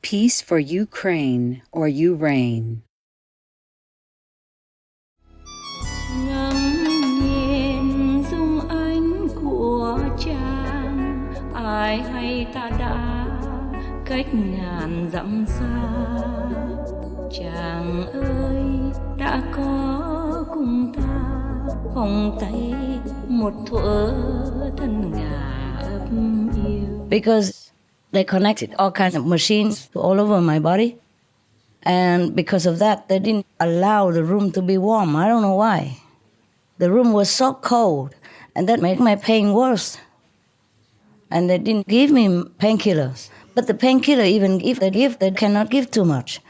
Peace for Ukraine or Ukraine. Ngắm nhìn dung ánh của chàng, ai hay ta đã cách ngàn dặm xa. Chàng ơi đã có cùng ta vòng tay một thuở thân ngà ấp yêu. Because they connected all kinds of machines all over my body. And because of that, they didn't allow the room to be warm. I don't know why. The room was so cold, and that made my pain worse. And they didn't give me painkillers. But the painkiller, even if they give, they cannot give too much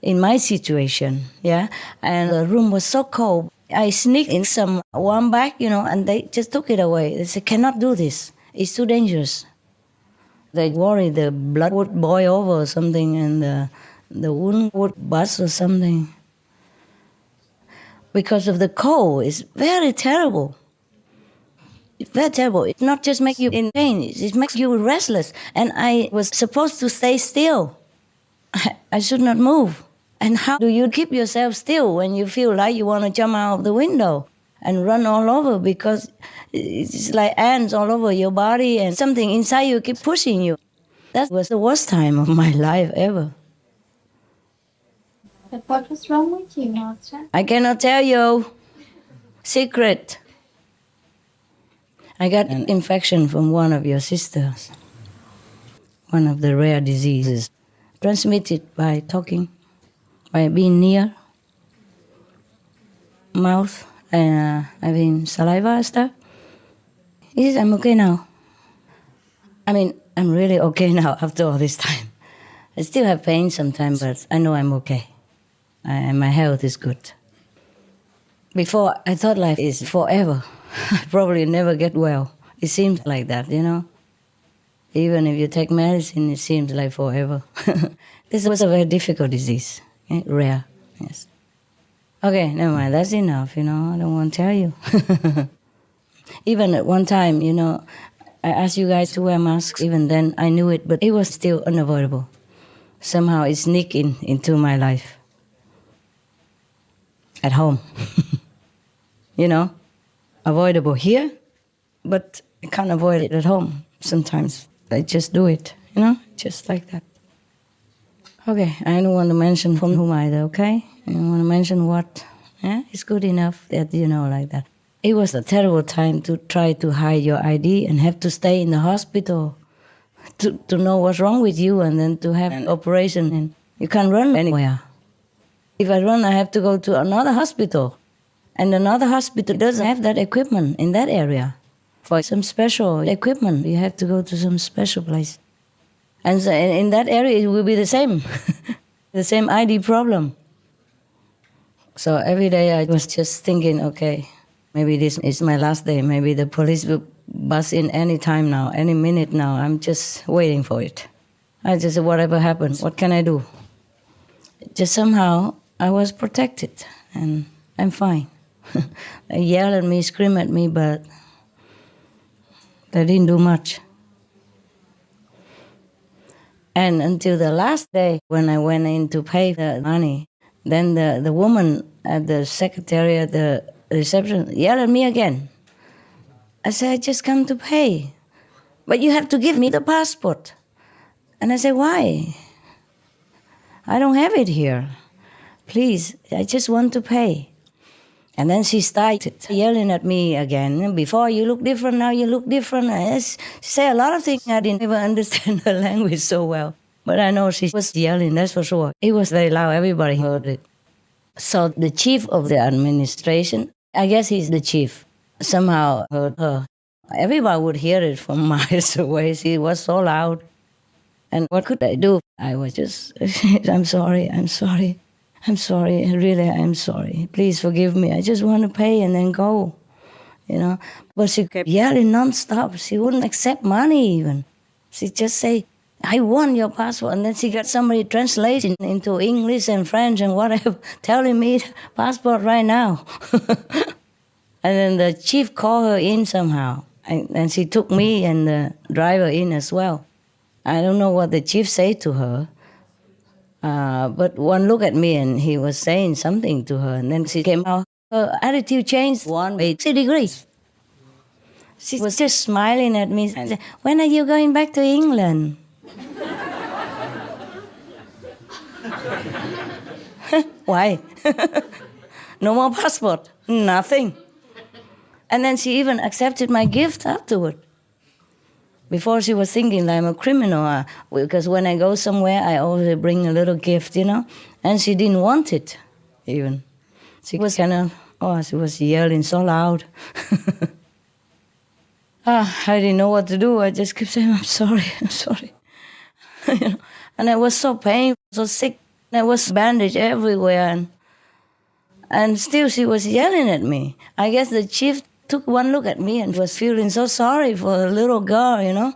in my situation, yeah? And the room was so cold. I sneaked in some warm bag, and they just took it away. They said, cannot do this. It's too dangerous. They worried the blood would boil over or something, and the wound would burst or something. Because of the cold, it's very terrible. It's very terrible. It not just makes you in pain, it makes you restless. And I was supposed to stay still. I should not move. And how do you keep yourself still when you feel like you want to jump out of the window and run all over, because it's like ants all over your body and something inside you keep pushing you. That was the worst time of my life ever. But what was wrong with you, Martha? I cannot tell you. Secret. I got an infection from one of your sisters. One of the rare diseases transmitted by talking, by being near mouth and having saliva and stuff. Yes, I'm okay now. I mean, I'm really okay now after all this time. I still have pain sometimes, but I know I'm okay. And my health is good. Before, I thought life is forever. I probably never get well. It seems like that, Even if you take medicine, it seems like forever. This was a very difficult disease, rare, yes. Okay, never mind, that's enough, I don't want to tell you. Even at one time, I asked you guys to wear masks. Even then, I knew it, but it was still unavoidable. Somehow it sneaked into my life. At home. Avoidable here, but I can't avoid it at home. Sometimes I just do it, just like that. Okay, I don't want to mention from whom either, okay? I don't want to mention what. Yeah, it's good enough that like that. It was a terrible time to try to hide your ID and have to stay in the hospital to know what's wrong with you, and then to have an operation, and you can't run anywhere. If I run, I have to go to another hospital. And another hospital doesn't have that equipment in that area. For some special equipment, you have to go to some special place. And so in that area, it will be the same. The same ID problem. So every day I was just thinking, okay, maybe this is my last day. Maybe the police will bust in any time now, any minute now. I'm just waiting for it. I just said, whatever happens, what can I do? Just somehow I was protected, and I'm fine. They yell at me, scream at me, but they didn't do much. And until the last day, when I went in to pay the money, then the woman at the secretariat, the reception, yelled at me again. I said, I just come to pay. But you have to give me the passport. And I said, why? I don't have it here. Please, I just want to pay. And then she started yelling at me again. Before you look different, now you look different. She said a lot of things. I didn't even understand her language so well. But I know she was yelling, that's for sure. It was very loud, everybody heard it. So the chief of the administration, I guess he's the chief, somehow heard her. Everybody would hear it from miles away. She was so loud. And what could I do? I was just, I'm sorry, really, I'm sorry. Please forgive me. I just want to pay and then go, But she kept yelling nonstop. She wouldn't accept money even. She just say, I want your passport. And then she got somebody translating into English and French and whatever, telling me passport right now. And then the chief called her in somehow. And she took me and the driver in as well. I don't know what the chief said to her, But one look at me and he was saying something to her, and then she came out. Her attitude changed 180 degrees. She was just smiling at me and said, "When are you going back to England?" Why? No more passport, nothing. And then she even accepted my gift afterward. Before she was thinking that I'm a criminal, because when I go somewhere, I always bring a little gift, And she didn't want it, even. She was she was yelling so loud. I didn't know what to do. I just kept saying, "I'm sorry, I'm sorry." And I was so painful, so sick. There was bandage everywhere. And still she was yelling at me. I guess the chief took one look at me and was feeling so sorry for a little girl,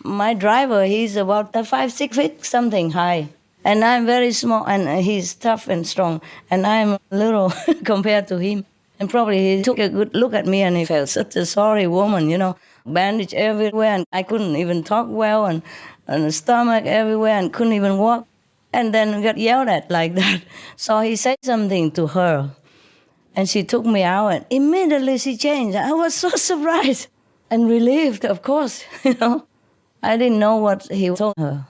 My driver, he's about 5, 6 feet something high. And I'm very small, and he's tough and strong. And I'm little compared to him. And probably he took a good look at me and he felt such a sorry woman, Bandage everywhere, and I couldn't even talk well, and the stomach everywhere, and couldn't even walk. And then got yelled at like that. So he said something to her. And she took me out, and immediately she changed. I was so surprised and relieved, of course, I didn't know what he told her.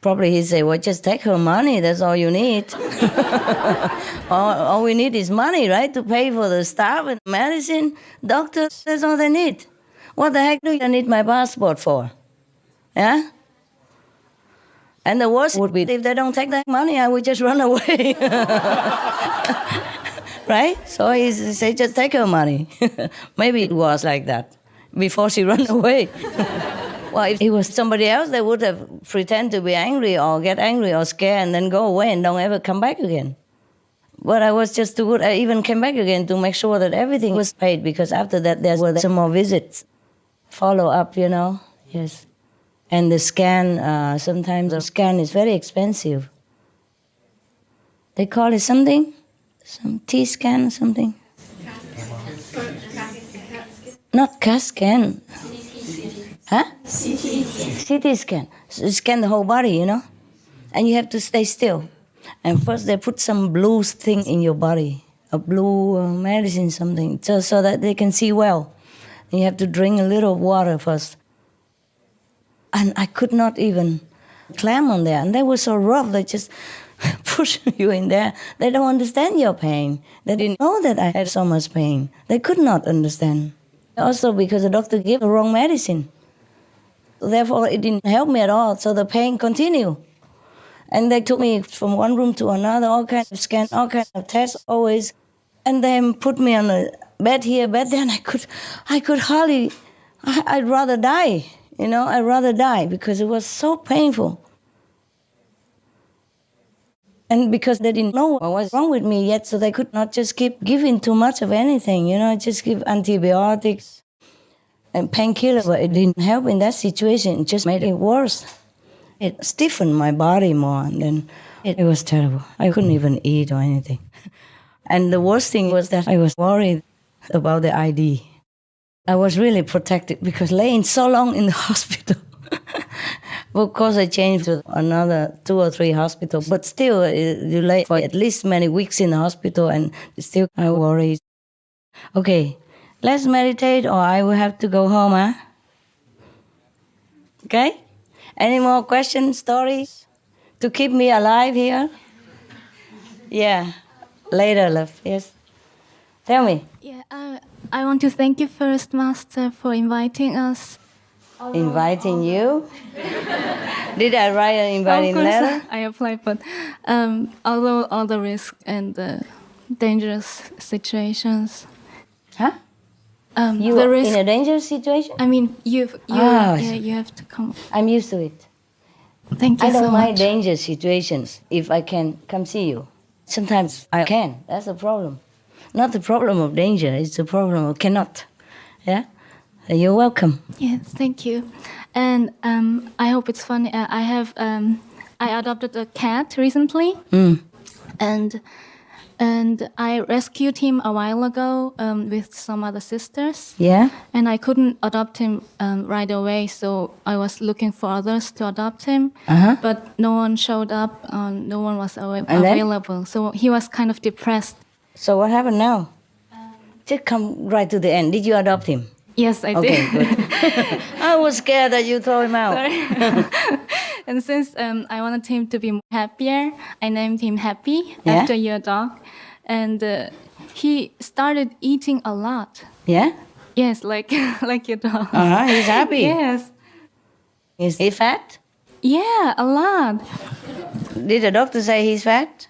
Probably he said, "Well, just take her money, that's all you need." all we need is money, right, to pay for the staff and medicine, doctors, that's all they need. What the heck do you need my passport for? Yeah? And the worst would be if they don't take that money, I would just run away. Right? So he said, "Just take her money." Maybe it was like that before she ran away. Well, if it was somebody else, they would have pretend to be angry or get angry or scared and then go away and don't ever come back again. But I was just too good. I even came back again to make sure that everything was paid, because after that there were some more visits, follow up, Yes. And the scan, sometimes the scan is very expensive. They call it something? Some T scan or something? Not CAT scan. Huh? CT scan. So scan the whole body, And you have to stay still. And first they put some blue thing in your body, a blue medicine, something, so that they can see well. And you have to drink a little water first. And I could not even climb on there. And they were so rough, they just push you in there. They don't understand your pain. They didn't know that I had so much pain. They could not understand. Also because the doctor gave the wrong medicine. Therefore, it didn't help me at all, so the pain continued. And they took me from one room to another, all kinds of scans, all kinds of tests, always. And then put me on a bed here, bed there, and I could hardly, I'd rather die, I'd rather die because it was so painful. And because they didn't know what was wrong with me yet, so they could not just keep giving too much of anything, just give antibiotics and painkillers, but it didn't help in that situation. It just made it worse. It stiffened my body more, and then it was terrible. I couldn't even eat or anything. And the worst thing was that I was worried about the ID. I was really protected because laying so long in the hospital. Of course, I changed to another 2 or 3 hospitals, but still, you lay for at least many weeks in the hospital, and still I worried. Okay. Let's meditate, or I will have to go home, huh? Okay? Any more questions, stories to keep me alive here? Yeah. Later, love. Yes. Tell me. Yeah, I want to thank you first, Master, for inviting us. Inviting you? Did I write an inviting letter? I applied, but although all the risks and the dangerous situations. Huh? You the are risk, in a dangerous situation? I mean, you have to come. I'm used to it. Thank you I don't so mind much. dangerous situations if I can come see you. Sometimes I can. That's the problem. Not the problem of danger. It's the problem of cannot. Yeah? You're welcome. Yes, thank you. And I hope it's fun. I adopted a cat recently. Mm. And And I rescued him a while ago with some other sisters. Yeah? And I couldn't adopt him right away, so I was looking for others to adopt him. But no one showed up, no one was available. So he was kind of depressed. So what happened now? Just come right to the end. Did you adopt him? Yes, I Okay, did. good. I was scared that you throw him out. And since I wanted him to be happier, I named him Happy Yeah? after your dog. And he started eating a lot. Yeah? Yes, like like your dog. He's happy. Yes. Is he fat? Yeah, a lot. Did the doctor say he's fat?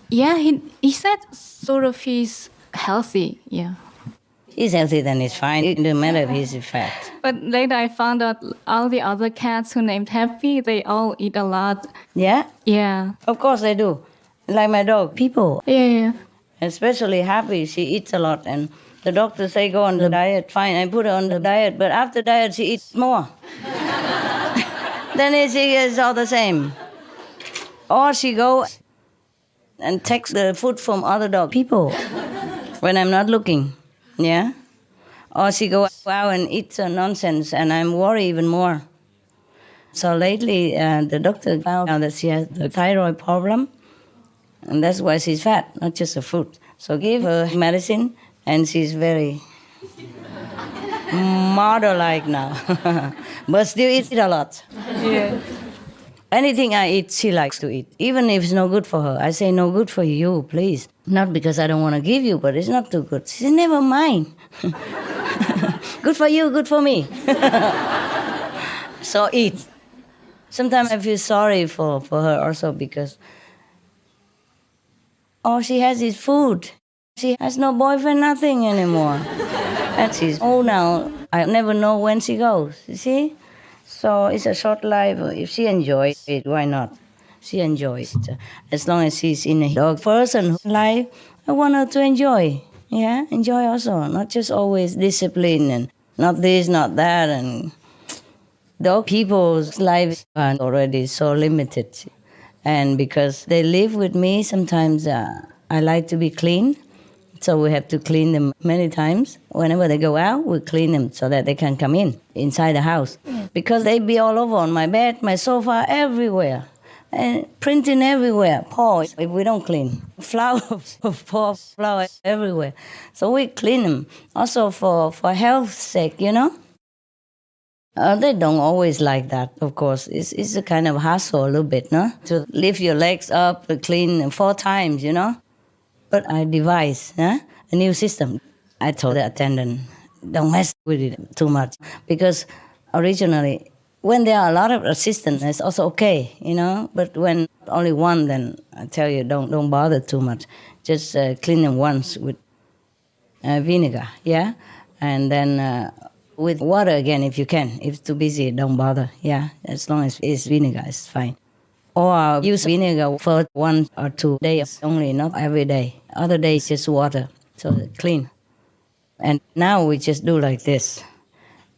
Yeah, he said sort of he's healthy. Yeah. He's healthy, then it's fine. It doesn't matter if he's fat. But later I found out all the other cats who named Happy, they all eat a lot. Yeah? Yeah. Of course they do. Like my dog, people. Yeah. Especially Happy, she eats a lot. And the doctor say go on the diet. Fine, I put her on the diet. But after diet, she eats more. Then she is all the same. Or she go and takes the food from other dog people when I'm not looking. Yeah? Or she go out and eat some nonsense, and I'm worried even more. So lately, the doctor found out that she has the thyroid problem, and that's why she's fat, not just the food. So give her medicine, and she's very model-like now. But still eats a lot. Yeah. Anything I eat, she likes to eat. Even if it's no good for her. I say, no good for you, please. Not because I don't want to give you, but it's not too good. She said, never mind. Good for you, good for me. So eat. Sometimes I feel sorry for her also because, she has this food. She has no boyfriend, nothing anymore. And she's old now. I never know when she goes, you see? So it's a short life. If she enjoys it, why not? She enjoys it. As long as she's in a dog person's life, I want her to enjoy. Yeah, enjoy also. Not just always discipline and not this, not that. And dog people's lives are already so limited. And because they live with me, sometimes I like to be clean. So we have to clean them many times. Whenever they go out, we clean them so that they can come inside the house. Because they be all over on my bed, my sofa, everywhere. And printing everywhere, paws, if we don't clean. Flowers, paws, flowers everywhere. So we clean them. Also for health's sake, you know. They don't always like that, of course. It's a kind of hassle a little bit, no? To lift your legs up, clean 4 times, you know. But I devised a new system. I told the attendant, don't mess with it too much. Because originally, when there are a lot of assistants, it's also okay, you know. But when only one, then I tell you, don't bother too much. Just clean them once with vinegar, yeah? And then with water again if you can. If it's too busy, don't bother, yeah? As long as it's vinegar, it's fine. Or use vinegar for 1 or 2 days only, not every day. Other days, just water, so clean. And now we just do like this.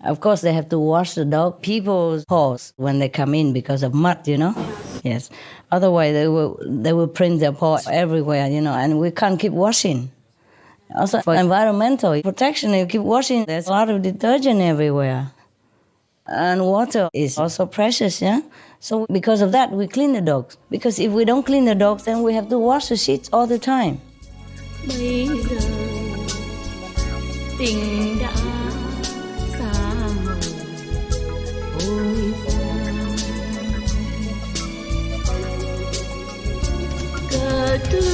Of course, they have to wash the dog people's paws when they come in because of mud, you know? Yes. Otherwise, they will print their paws everywhere, you know, and we can't keep washing. Also, for environmental protection, if you keep washing, there's a lot of detergent everywhere. And water is also precious, yeah? So because of that, we clean the dogs. Because if we don't clean the dogs, then we have to wash the sheets all the time. Bây giờ tình đã xa mờ ôi xa cờ tư